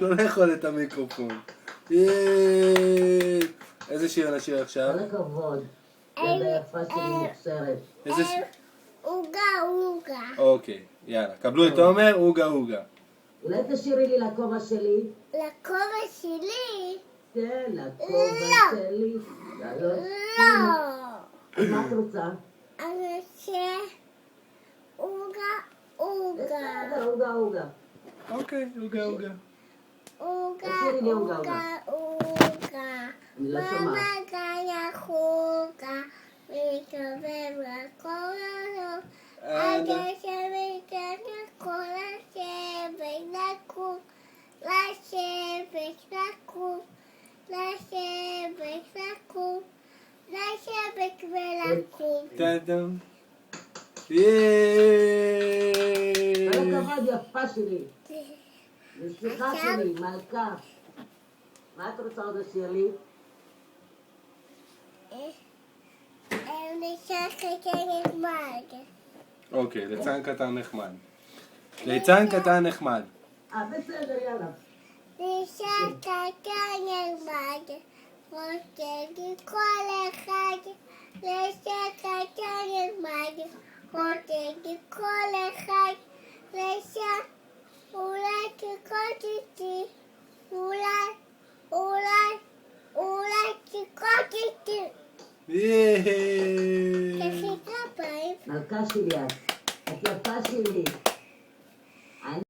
לא לאכול את המיקרופון. איזה שיר נשיר עכשיו? כל הכבוד. ילדה יפה שלי מוכשרת. איזה שיר? עוגה, עוגה. אוקיי, יאללה. קבלו את עומר, עוגה עוגה. אולי תשאירי לי לכובע שלי? לכובע שלי? כן, לכובע שלי. לא. מה את רוצה? אני רוצה עוגה, עוגה. בסדר, עוגה עוגה. אוקיי, עוגה עוגה. עוגה, תשאירי לי עוגה, עוגה, עוגה. אני לא שומעת. מאמא גאה חוגה, מתקרב לכל הזאת. עד שמתקרב כל השבט לקום, לשבט לקום, לשבט לקום, לשבט ולקום. טאדם. כל הכבוד יפה שלי. נסיכה שלי, מלכה. מה את רוצה עוד לשיר לי? נשאר חלקי נחמד. אוקיי, ליצן קטן נחמד. ליצן קטן נחמד. בסדר, יאללה. נשאר קטן נחמד. רוצה כל אחד. נשאר קטן נחמד. רוצה כל אחד. נשאר אולי תקוד איתי. אולי תקוד איתי. יאיי. תחיק כפיים. מלכה שלי את.